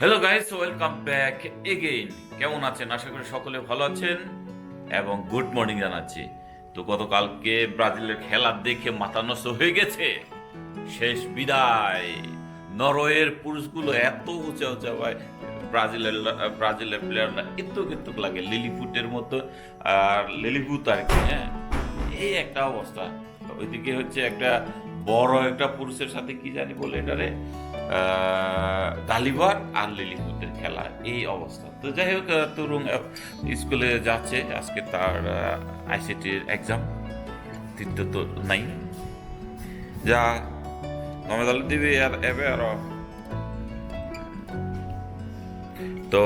Hello guys, welcome back again. কেমন আছেন? আশা করি সকলে ভালো আছেন এবং গুড মর্নিং জানাচ্ছি। তো গতকালকে ব্রাজিলের খেলা দেখে মাথা নষ্ট হয়ে গেছে। শেষ বিদায়। নরওয়ের পুরুষগুলো এত উঁচা উঁচা ভাই। ব্রাজিলের ব্রাজিলের প্লেয়াররা একটু কিন্তু লাগে লিলিপুটের মতো। আর লিলিপুট আর কি, হ্যাঁ, এই একটা অবস্থা। ওইদিকে হচ্ছে একটা বড় একটা পুরুষের সাথে কি জানি বলে এটারে, গালিবার আর লিলিপুটের খেলা, এই অবস্থা। তো যাই হোক, তরুণ স্কুলে যাচ্ছে, আজকে তার আইসিটির এক্সাম, তৃতীয় তো নাই, যা নমে দলে দিবি আর এবে আরো। তো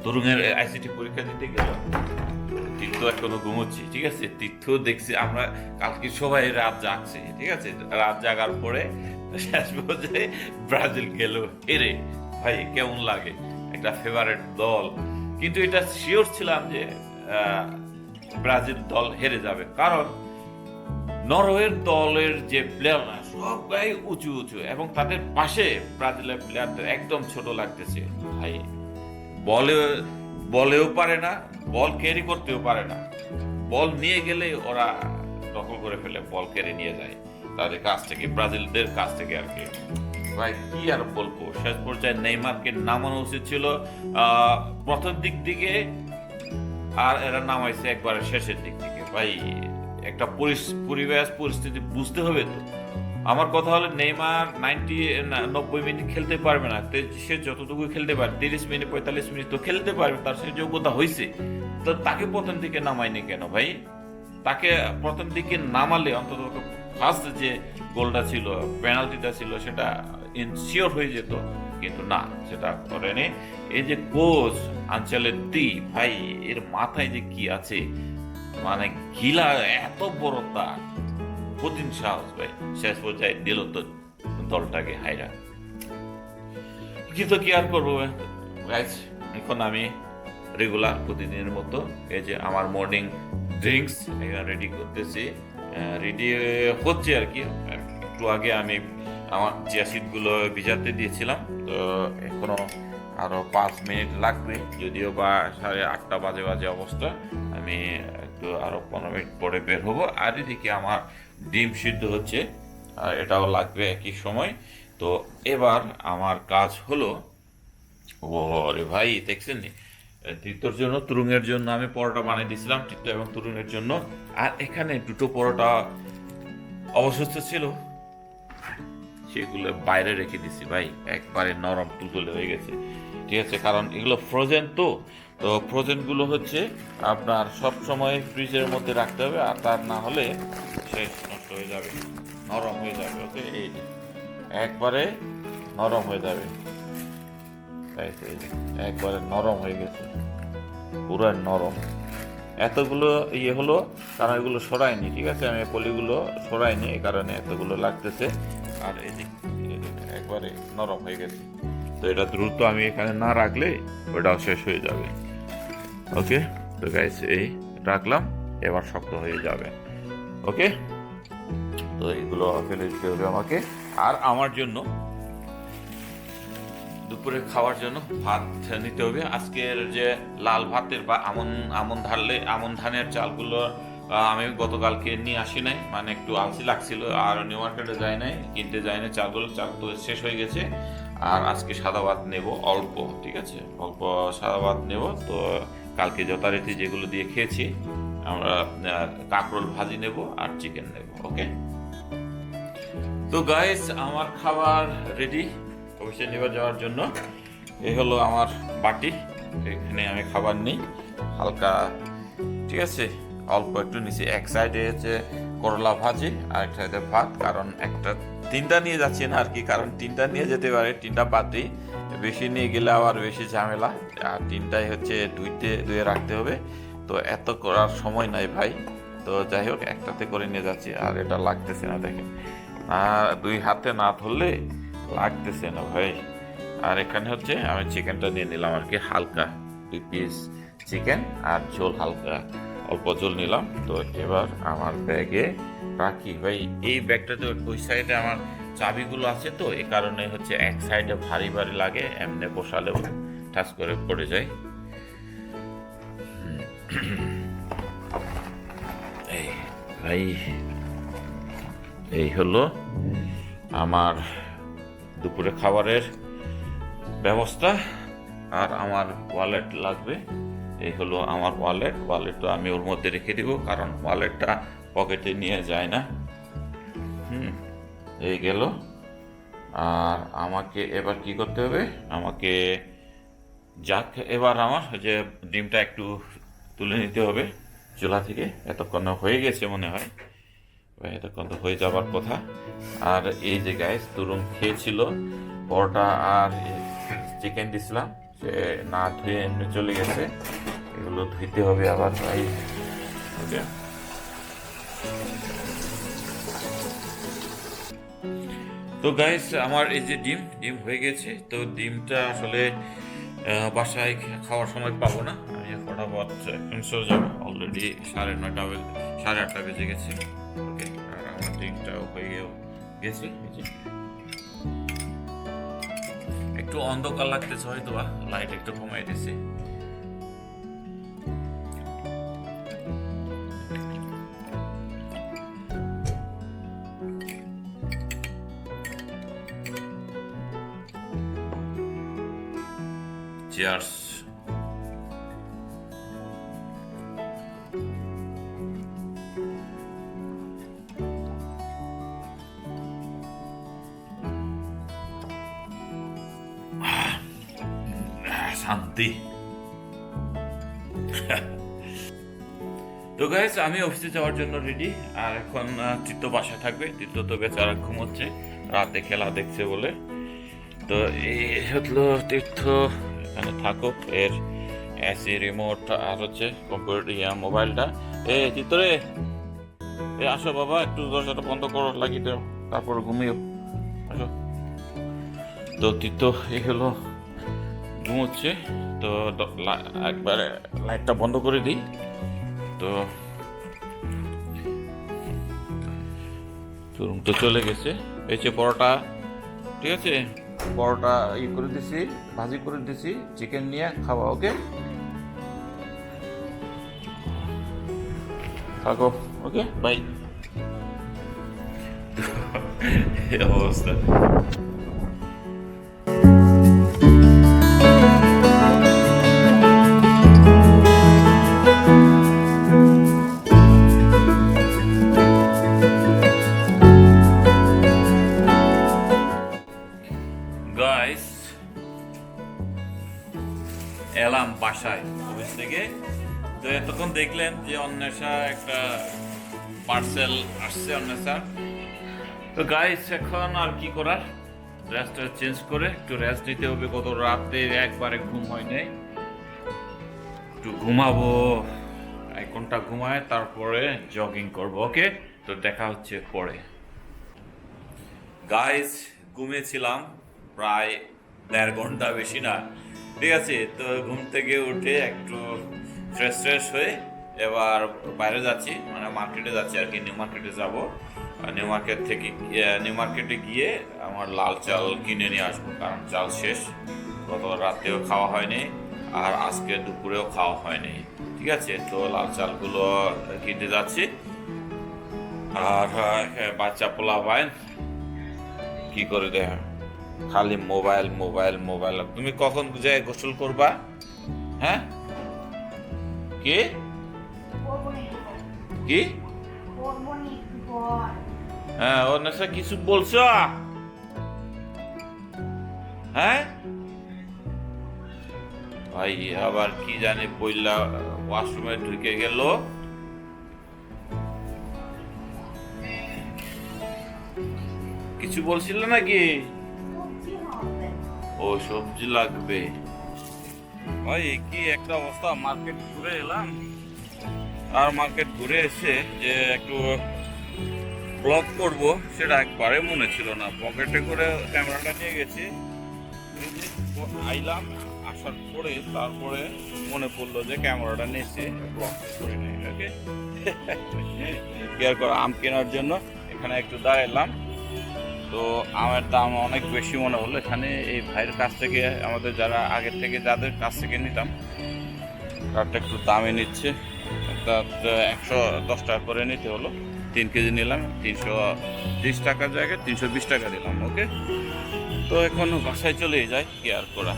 তরুণের আইসিটি পরীক্ষা দিতে গেল, তীর্থ এখনো ঘুমোচ্ছি, ঠিক আছে। তীর্থ দেখছি আমরা কালকে সবাই রাত জাগছে, ঠিক আছে। রাত জাগার পরে শেষ পর্যায়ে ব্রাজিল গেল হেরে। ভাই কেমন লাগে, একটা ফেভারিট দল, কিন্তু এটা শিওর ছিলাম যে ব্রাজিল দল হেরে যাবে, কারণ নরওয়ের দলের যে প্লেয়াররা সবাই উঁচু উঁচু এবং তাদের পাশে ব্রাজিলের প্লেয়ারদের একদম ছোট লাগতেছে। ভাই বলে বলেও পারে না, বল ক্যারি করতেও পারে না, বল নিয়ে গেলে ওরা দখল করে ফেলে, বল কেড়ে নিয়ে যায় তাদের কাছ থেকে, ব্রাজিলদের কাছ থেকে আর কি। ভাই কি আর বলবো, শেষ পর্যায়ে নেইমারকে নামানো উচিত ছিল প্রথম দিক দিকে, আর এরা নামাইছে একবারে শেষের দিক থেকে। ভাই একটা পরিবেশ পরিস্থিতি বুঝতে হবে তো। আমার কথা হলো, নেইমার 90 মিনিট খেলতে পারবে না, সে যতটুকু খেলতে পারে 30 মিনিট 45 মিনিট তো খেলতে পারবে, তার সে যোগ্যতা হয়েছে। তো তাকে প্রথম দিকে নামায়নি কেন ভাই? তাকে প্রথম দিকে নামালে অন্তত ফার্স্ট যে গোলটা ছিল, পেনাল্টিটা ছিল, সেটা ইনশিওর হয়ে যেত, কিন্তু না, সেটা করেনি। এই যে কোচ আনচেলত্তি, ভাই এর মাথায় যে কি আছে, মানে গিলা এত বড় তার কঠিন সাহস। ভাই শেষ পর্যায়ে দিল তো দলটাকে হাইরা। কিন্তু কি আর করবো গাইস, এখন আমি রেগুলার প্রতিদিনের মতো এই যে আমার মর্নিং ড্রিঙ্কস রেডি করতেছি, রেডি হচ্ছে আর কি। একটু আগে আমি আমার চিয়া সিডগুলো ভিজাতে দিয়েছিলাম, তো এখনো আরো 5 মিনিট লাগবে, যদিও বা 8:30 বাজে বাজে অবস্থা। আমি একটু আরো 15 মিনিট পরে বের হবো। আর এদিকে আমার ডিম সিদ্ধ হচ্ছে, আর এটাও লাগবে একই সময়। তো এবার আমার কাজ হলো, ওরে ভাই দেখছেন নি, তীর্থর জন্য তুরুঙের জন্য আমি পরোটা বানিয়ে দিয়েছিলাম, তীর্থ এবং তুরুঙের জন্য। আর এখানে দুটো পরোটা অবশিষ্ট ছিল, সেগুলো বাইরে রেখে দিছি ভাই, একবারে নরম তুলতুলে হয়ে গেছে, ঠিক আছে। কারণ এগুলো ফ্রোজেন, তো তো ফ্রোজেনগুলো হচ্ছে আপনার সব সময় ফ্রিজের মধ্যে রাখতে হবে, আর তার না হলে শেষ, নষ্ট হয়ে যাবে, নরম হয়ে যাবে। ওকে, এই যে একবারে নরম হয়ে যাবে, তাই তো এই যে একবারে নরম হয়ে গেছে, পুরো নরম। এতগুলো ইয়ে হলো কারণ এগুলো সরাইনি, ঠিক আছে, আমি পলিগুলো সরাইনি, এই কারণে এতগুলো লাগতেছে। আর এদিক একবারে নরম হয়ে গেছে, তো এটা দ্রুত আমি এখানে না রাখলে ওটাও শেষ হয়ে যাবে। ওকে, তো গাইস এই রাখলাম, এবার শক্ত হয়ে যাবে। ওকে, তো এগুলো ফেলে দিতে হবে আমাকে। আর আমার জন্য দুপুরে খাওয়ার জন্য ভাত নিতে হবে। আজকের যে লাল ভাতের বা আমন ধানের চালগুলো আমি গতকালকে নিয়ে আসি নাই, মানে একটু আলসি লাগছিল, আর নিউ মার্কেটে যাই নাই, কিনতে যাই নাই চালগুলো, চাল তো শেষ হয়ে গেছে। আর আজকে সাদা ভাত নেব অল্প, ঠিক আছে, অল্প সাদা ভাত নেব। তো কালকে যথারীতি যেগুলো দিয়ে খেয়েছি আমরা, কাঁকরোল ভাজি নেব আর চিকেন নেব। ওকে, তো গাইস আমার খাবার রেডি অফিসে নিয়ে যাওয়ার জন্য। এই হলো আমার বাটি, এখানে আমি খাবার নিই হালকা, ঠিক আছে, অল্প একটু নিচে। এক সাইডে হচ্ছে করলা ভাজি আর এক সাইডে ভাত, কারণ তিনটা নিয়ে যাচ্ছি না আর কি, কারণ তিনটা নিয়ে যেতে পারে, তিনটা বাটি বেশি নিয়ে গেলে আবার বেশি ঝামেলা, আর তিনটাই হচ্ছে ধুয়ে রাখতে হবে, তো এত করার সময় নাই ভাই। তো যাই হোক, একটাতে করে নিয়ে যাচ্ছি, আর এটা লাগতেছে না, দেখেন, আর দুই হাতে না ধরলে লাগতেছে না ভাই। আর এখানে হচ্ছে আমি চিকেনটা নিয়ে নিলাম আর কি, হালকা 2 পিস চিকেন আর ঝোল, হালকা অল্প ঝোল নিলাম। তো এবার আমার ব্যাগে রাখি ভাই, এই ব্যাগটাতে ওই সাইডে আমার চাবিগুলো আছে তো, এই কারণে হচ্ছে এক সাইডে ভারী ভারী লাগে, এমনি বসালেও টাচ করে পড়ে যায়। এই ভাই, এই হলো আমার দুপুরে খাবারের ব্যবস্থা। আর আমার ওয়ালেট লাগবে, এই হলো আমার ওয়ালেটটা আমি ওর মধ্যে রেখে দিব, কারণ ওয়ালেটটা পকেটে নিয়ে যায় না। এই গেল। আর আমাকে এবার কি করতে হবে, আমাকে যাক এবার আমার যে ডিমটা একটু তুলে নিতে হবে চুলা থেকে। এতক্ষণ হয়ে গেছে মনে হয়, এতক্ষণ তো হয়ে যাবার কথা। আর এই যে গাইস তরুণ খেয়েছিল পরোটা আর চিকেন দিছিলাম, সে না ধুয়ে এমনি চলে গেছে, এগুলো ধুইতে হবে আবার ভাই। ওকে, তো গাইস আমার এই যে ডিম হয়ে গেছে। তো ডিমটা আসলে বাসায় খাওয়ার সময় পাবো না, আমি ফটাফট এখন চলে যাবো। অলরেডি 8:30 বেজে গেছে। ওকে, আর আমার ডিমটাও হয়ে গেছে। একটু অন্ধকার লাগতেছে হয়তো, লাইট একটু কমাই দিয়েছি। Cheers. শান্তি। তো গাইস আমি অফিসে যাওয়ার জন্য রেডি। আর এখন তীর্থ বাসায় থাকবে, তীর্থ তো বেচারা ঘুমোচ্ছে, রাতে খেলা দেখছে বলে। তো এই হলো তীর্থ, এখানে থাকুক। এর এসি রিমোট আর হচ্ছে কম্পিউটার মোবাইলটা। তীর্থ রে, আসো বাবা, একটু দরজাটা বন্ধ করো, লাগিয়ে দাও, তারপর ঘুমিও, আসো। তো তীর্থ এই হলো ঘুমোচ্ছে। তো একবারে লাইটটা বন্ধ করে দিই। তো তরুণ তো চলে গেছে। এই যে পরোটা, ঠিক আছে, পরোটা করে দিছি, ভাজি করে দিছি, চিকেন নিয়ে খাওয়া। ওকে, থাকো। ওকে, বাই। অবস্থা। গাইস এলাম বাসায় অফিস থেকে। তো এতক্ষণ দেখলেন যে অন্বেষা একটা পার্সেল আসছে, অন্বেষা। তো গাইস এখন আর কি করার, ড্রেসটা চেঞ্জ করে একটু রেস্ট নিতে হবে। কত রাতে একবারে ঘুম হয় নাই, একটু ঘুমাবো, 1 ঘন্টা ঘুমায় তারপরে জগিং করবো। ওকে, তো দেখা হচ্ছে পরে। গাইস ঘুমিয়েছিলাম প্রায় 1.5 ঘন্টা, বেশি না, ঠিক আছে। তো ঘুম থেকে উঠে একটু ফ্রেশ হয়ে এবার বাইরে যাচ্ছি, মানে মার্কেটে যাচ্ছি আর কি, নিউ মার্কেটে যাবো। নিউ মার্কেটে গিয়ে আমার লাল চাল কিনে নিয়ে আসবো, কারণ চাল শেষ। গত রাতেও খাওয়া হয়নি, আর আজকে দুপুরেও খাওয়া হয়নি, ঠিক আছে। তো লাল চালগুলো কিনতে যাচ্ছি। আর বাচ্চা পোলা বাইন কি করে দেয়, খালি মোবাইল মোবাইল মোবাইল। তুমি কখন যাই গোসল করবা? হ্যাঁ, কি কি? হ্যাঁ, ও নেশা কিছু বলছো? হ্যাঁ ভাই, আবার কি জানি বললা, ওয়াশরুমে ঢুকে গেল। কিছু বলছিল নাকি? ও সবজি লাগবে। ভাই কি একটা অবস্থা, মার্কেট ঘুরে এলাম, আর মার্কেট ঘুরে এসে যে একটু ব্লগ করব সেটা একবারে মনে ছিল না। পকেটে করে ক্যামেরাটা নিয়ে গেছি, আইলাম, আসার পরে তারপরে মনে পড়লো যে ক্যামেরাটা নিয়েছি, ব্লগ করে নেই। ওকে, কেয়ার করো। আম কেনার জন্য এখানে একটু দাঁড়ালাম, তো আমের দাম অনেক বেশি মনে হলো এখানে। এই ভাইয়ের কাছ থেকে আমাদের যারা আগের থেকে যাদের কাছ থেকে নিতাম তারটা একটু দামে নিচ্ছে, অর্থাৎ 110 টাকা করে নিতে হলো। 3 কেজি নিলাম 330 টাকার জায়গায় 320 টাকা দিলাম। ওকে, তো এখন বাসায় চলে যাই, কি আর করা।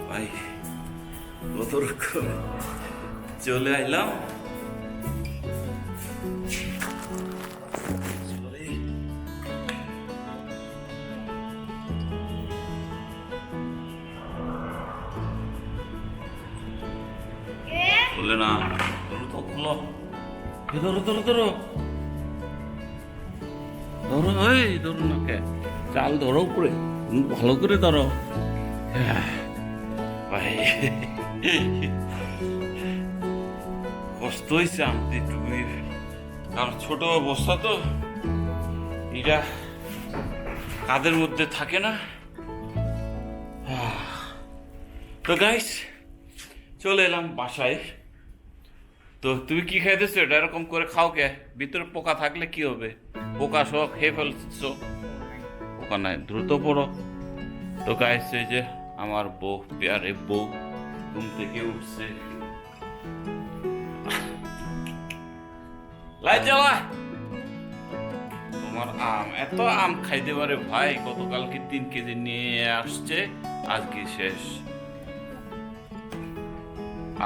ভাই কত রকম চলে আইলাম। বলে না ধরো তো, খুলো, ধরো ধরো ধরো ধরো, এই ধরো না কে, চাল ধরো উপরে, ভালো করে ধরো। ভাই কষ্ট হয়েছে আনতে তুমি, কারণ ছোট অবস্থা তো, এটা কাদের মধ্যে থাকে না। তো গাইস চলে এলাম বাসায়। তো তুমি কি খাইতেছো? এটা এরকম করে খাও কে? ভিতরে পোকা থাকলে কি হবে? পোকা সহ খেয়ে ফেলছো। পোকা নাই, দ্রুত পড়ো। তো গাইস এই যে আমার বউ, পেয়ারে বউ ঘুম থেকে উঠছে। লাইট জ্বালা। তোমার আম, এত আম খাইতে পারে ভাই? গতকালকে 3 কেজি নিয়ে আসছে, আজকে শেষ।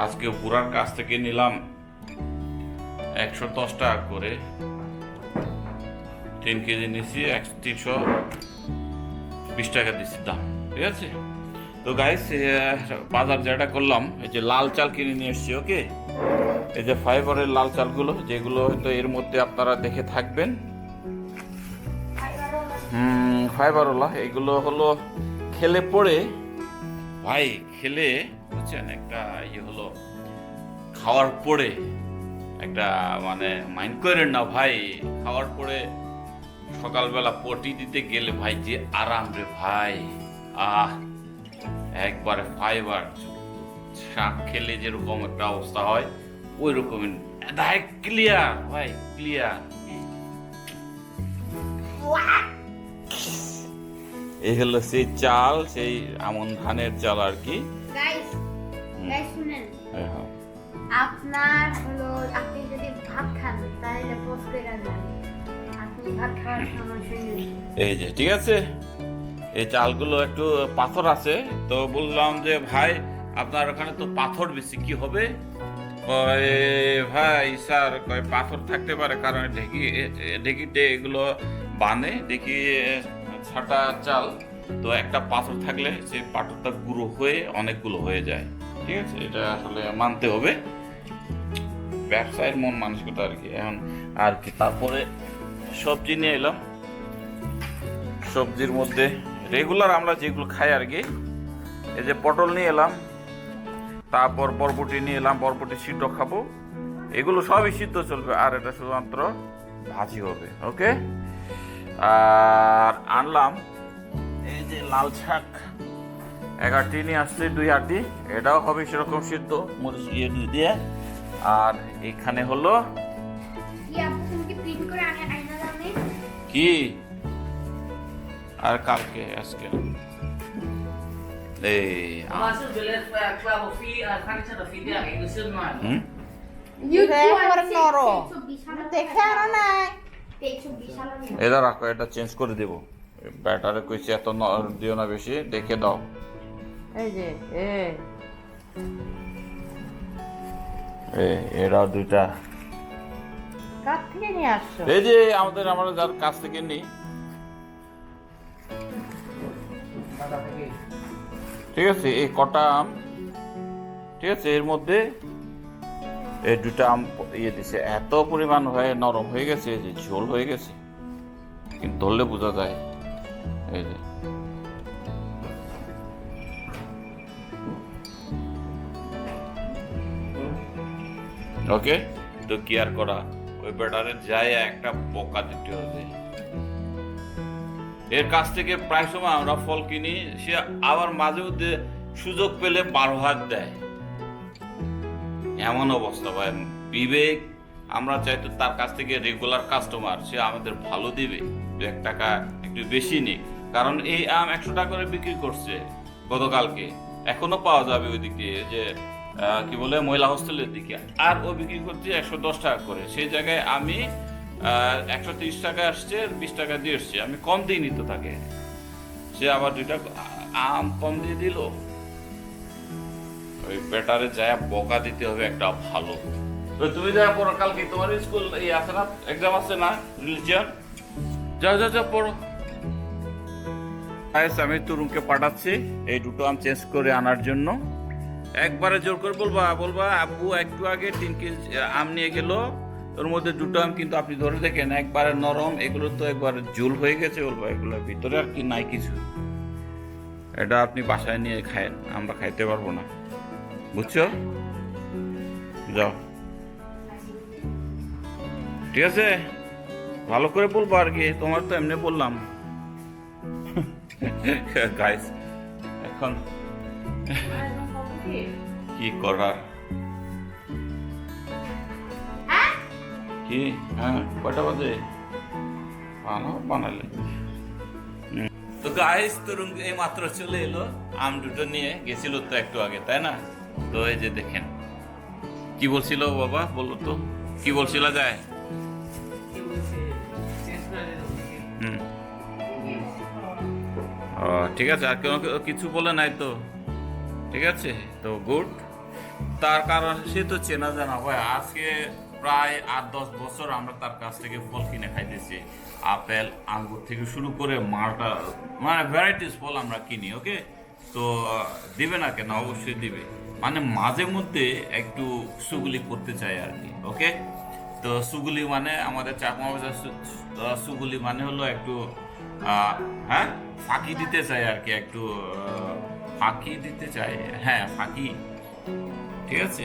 আজকে বুড়ার কাছ থেকে নিলাম 110 টাকা করে, 3 কেজি নিয়েছি 320 টাকা দিচ্ছি দাম, ঠিক আছে? তো গাইস বাজার যেটা করলাম, এই যে লাল চাল কিনে নিয়ে এসছি। ওকে, এই যে ফাইবারের লাল চালগুলো, যেগুলো হয়তো এর মধ্যে আপনারা দেখে থাকবেন, ফাইবারওয়ালা। এগুলো হলো খেলে পড়ে ভাই, খেলে বুঝছেন একটা ইয়ে হলো, খাওয়ার পরে একটা মানে মাইন্ড করেন না ভাই, খাওয়ার পরে সকালবেলা পটি দিতে গেলে ভাই যে আরাম রে ভাই, একবারে ফাইবার। শাক খেলে যেরকম একটা অবস্থা হয় ওই রকম ক্লিয়ার ভাই, ক্লিয়ার। এই হলো সেই চাল, সেই আমন ধানের চাল আর কি। শুনেন, আপনার হলো আপনি যদি ভাত খান তাহলে পোস্ট করে রাখবেন, আপনি ভাত খাওয়ার সময় শুনুন। এই যে ঠিক আছে, এই চালগুলো একটু পাথর আছে, তো বললাম যে ভাই আপনার ওখানে তো পাথর বেশি, কি হবে? ভাই স্যার পাথর থাকতে পারে, কারণ ঢেকিতে এগুলো বানে, ঢেকি ছাটা চাল, তো একটা পাথর থাকলে সেই পাথরটা গুঁড়ো হয়ে অনেকগুলো হয়ে যায়, ঠিক আছে? এটা আসলে মানতে হবে, ব্যবসায়ের মন মানসিকতা আর কি। এখন আর কি, তারপরে সবজি নিয়ে এলাম। সবজির মধ্যে রেগুলার আমরা যেগুলো খাই আর কি, এই যে পটল নিয়ে এলাম, তারপর বরবটি নিয়ে এলাম, বরবটি সিদ্ধ খাবো, এগুলো সবই সিদ্ধ চলবে, আর এটা শুধুমাত্র ভাজি হবে। ওকে, আর আনলাম এই যে লাল শাক, 1 আঁটি নিয়ে আসছে, 2 আঁটি, এটাও হবে সেরকম সিদ্ধ, মরিচ দিয়ে। আর এখানে হলো কি, আর কালকে আজকে এটা রাখো, এটা চেঞ্জ করে দেবো। ব্যাটারে কইছে এত দিও না বেশি, দেখে দাও। এই যে এরা 2টা কাছ থেকে নিয়ে আসছো? এই যে আমরা যার কাছ থেকে নিই, ঠিক আছে? এই কটা আম, ঠিক আছে, এর মধ্যে এই 2টা আম ইয়ে দিছে, এত পরিমাণ হয়ে নরম হয়ে গেছে, যে ঝোল হয়ে গেছে, কিন্তু ধরলে বোঝা যায়। এই যে ওকে, তো কি আর করা, ওই ব্যাটারে যায় একটা বোকা দিতে হবে। এর কাছ থেকে প্রায় সময় আমরা ফল কিনি, সে আবার মাঝে মধ্যে সুযোগ পেলে 12 হাত দেয়, এমন অবস্থা ভাই। বিবেক আমরা চাইতো তার কাছ থেকে রেগুলার কাস্টমার, সে আমাদের ভালো দিবে, 1 টাকা একটু বেশি নিক, কারণ এই আম 100 টাকা করে বিক্রি করছে গতকালকে, এখনো পাওয়া যাবে ওইদিকে যে কি বলে মহিলা হোস্টেলের দিকে, আর ও বিক্রি করছে 110 টাকা করে। সেই জায়গায় আমি 130 টাকা আসছে, 20 টাকা দিয়ে এসছে, আমি কম দিয়ে নিত তাকে, সে আবার 2টা আম কম দিয়ে দিল। ওই বেটারে যায় বকা দিতে হবে একটা ভালো। তো তুমি যা পড়ো, কালকে তোমার স্কুল এই আছে না, এক্সাম আছে না, রিলিজিয়ন, যাও যাও যাও পড়ো। আমি তরুণকে পাঠাচ্ছি এই 2টো আম চেঞ্জ করে আনার জন্য। একবারে জোর করে বলবা আব্বু একটু আগে 3 কেজি আম নিয়ে গেল, ওর মধ্যে 2টো আম কিন্তু আপনি ধরে দেখেন একবারে নরম, এগুলো তো একবারে জুল হয়ে গেছে, বলবো এগুলোর ভিতরে আর কি নাই কিছু, এটা আপনি বাসায় নিয়ে খায়েন, আমরা খাইতে পারবো না, বুঝছো? যাও, ঠিক আছে, ভালো করে বলবো আর কি, তোমার তো এমনি বললাম। গাইস এখন কি করার, কি হ্যাঁ কয়টা বাজে বানালে? তো গাইস তরুণ এই মাত্র চলে এলো, আম 2টো নিয়ে গেছিল তো একটু আগে, তাই না? তো এই যে দেখেন কি বলছিল বাবা, বলো তো কি বলছিল যায়। ঠিক আছে, আর কেউ কিছু বলে নাই তো? ঠিক আছে, তো গুড। তার কারণ সে তো চেনা জানা ভাই, আজকে প্রায় 8-10 বছর আমরা তার কাছ থেকে ফল কিনে খাইতেছি, আপেল আঙ্গুর থেকে শুরু করে মালটা, মানে ভ্যারাইটিস ফল আমরা কিনি। ওকে, তো দিবে না কেন, অবশ্যই দিবে, মানে মাঝে মধ্যে একটু সুগুলি করতে চাই আর কি। ওকে, তো সুগুলি মানে আমাদের চাকমা ভাষার সুগুলি মানে হলো একটু হ্যাঁ ফাঁকি দিতে চাই আর কি, একটু ফাঁকি দিতে চাই, হ্যাঁ ফাঁকি, ঠিক আছে।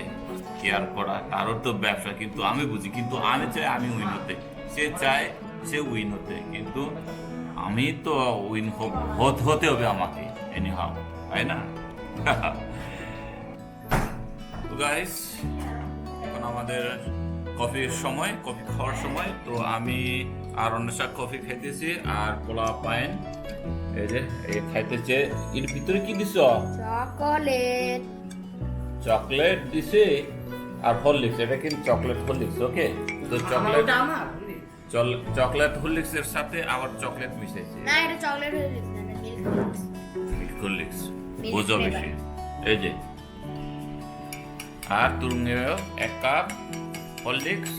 কেয়ার করা তারও তো ব্যবসা, কিন্তু আমি বুঝি, কিন্তু আমি চাই আমি উইন হতে, সে চায় সে উইন হতে, কিন্তু আমি তো উইন হতে হবে আমাকে এনি হাউ, তাই না? তো গাইস এখন আমাদের কফির সময়, কফি খাওয়ার সময়। তো আমি আর অন্বেষা কফি খাইতেছি আর পোলা পাইন এই যে এই খাইতেছে। এর ভিতরে কি দিছ? চকোলেট। চকলেট দিছে আর হরলিক্স, এটা কিন্তু চকলেট হরলিক্স। ওকে, তো চকলেট চকলেট হরলিক্স এর সাথে আবার চকলেট মিশাইছে। না এটা চকলেট হরলিক্স না, মিল্ক হরলিক্স বুঝো বেশি। এই যে আর তুরুঙ্গেও 1 কাপ হরলিক্স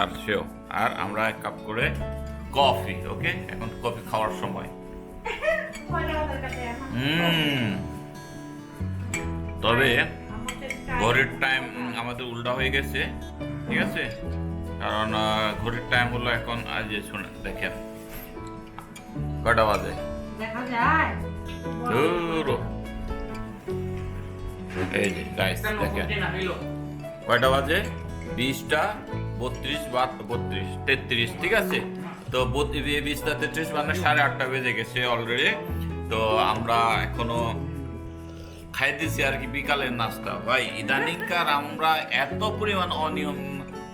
আর সেও, আর আমরা 1 কাপ করে কফি। ওকে, এখন কফি খাওয়ার সময়। তবে ঘড়ির টাইম আমাদের উল্টা হয়ে গেছে, ঠিক আছে, কারণ ঘড়ির টাইম হলো এখন, আজ যে শুনে দেখেন কয়টা বাজে, দেখা যায় এই যে গাইস দেখেন কয়টা বাজে, 20টা 32 বা 32 33, ঠিক আছে। তো 20টা 33 মানে 8:30 বেজে গেছে অলরেডি। তো আমরা এখনো খাইতেছি আর কি বিকালের নাস্তা। ভাই ইদানিংকার আমরা এত পরিমাণ অনিয়ম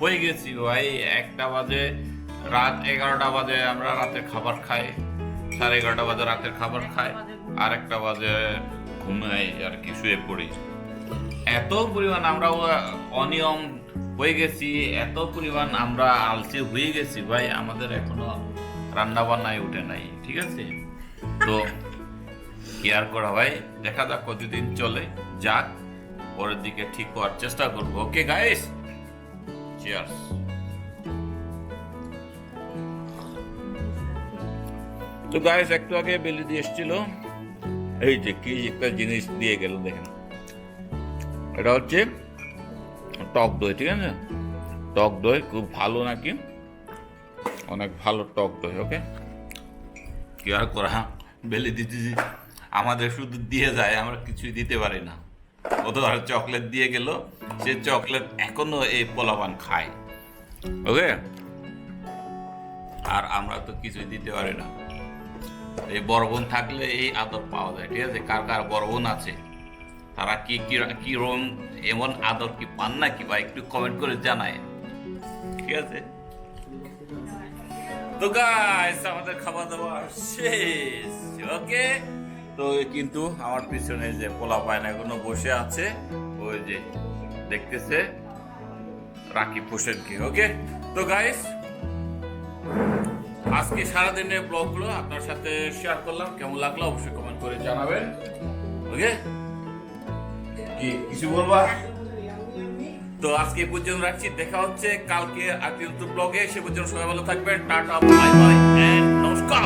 হয়ে গেছি ভাই, 1টা বাজে, রাত 11টা বাজে আমরা রাতের খাবার খাই, 11:30 বাজে রাতের খাবার খাই, আর 1টা বাজে ঘুমাই আর কি, শুয়ে পড়ি। এত পরিমাণ আমরা অনিয়ম হয়ে গেছি, এত পরিমাণ আমরা আলসে হয়ে গেছি ভাই, আমাদের এখনো রান্না বান্নায় উঠে নাই, ঠিক আছে। তো কেয়ার করা ভাই, দেখা যাক কতদিন চলে, যাক পরের দিকে ঠিক করার চেষ্টা করবো। Okay guys, cheers. তো গাইস একটু আগে বেলি দিয়ে এসেছিল, এই যে কি একটা জিনিস দিয়ে গেল দেখেন, এটা হচ্ছে টক দই, ঠিক আছে, টক দই খুব ভালো নাকি, অনেক ভালো টক দই। ওকে, কি আর করা, বেলি দিতেছি, আমাদের শুধু দিয়ে যায়, আমরা কিছুই দিতে পারি না। ও তো চকলেট দিয়ে গেল, সে চকলেট এখনো এই পোলাপান খায়। ওকে, আর আমরা তো কিছুই দিতে পারি না। এই বড় বোন থাকলে এই আদর পাওয়া যায়, ঠিক আছে? কার কার বড় বোন আছে, তারা কি কি কি রকম এমন আদর কি পান নাকি, বা একটু কমেন্ট করে জানায়, ঠিক আছে? তো গাইস আমাদের খাওয়া দাওয়া শেষ, ওকে? তো কিন্তু আমার পিছনে যে পোলা পায়না এখনো বসে আছে, ওই যে দেখতেছে রাকিব হোসেনকে, ওকে? তো গাইস আজকে সারাদিনের ব্লগগুলো আপনার সাথে শেয়ার করলাম, কেমন লাগলো অবশ্যই কমেন্ট করে জানাবেন, ওকে? কি কিছু বলবা? তো আজকে এই পর্যন্ত রাখছি, দেখা হচ্ছে কালকে আর কিন্তু ব্লগে। সে পর্যন্ত সবাই ভালো থাকবেন, টাটা বাই বাই এন্ড নমস্কার।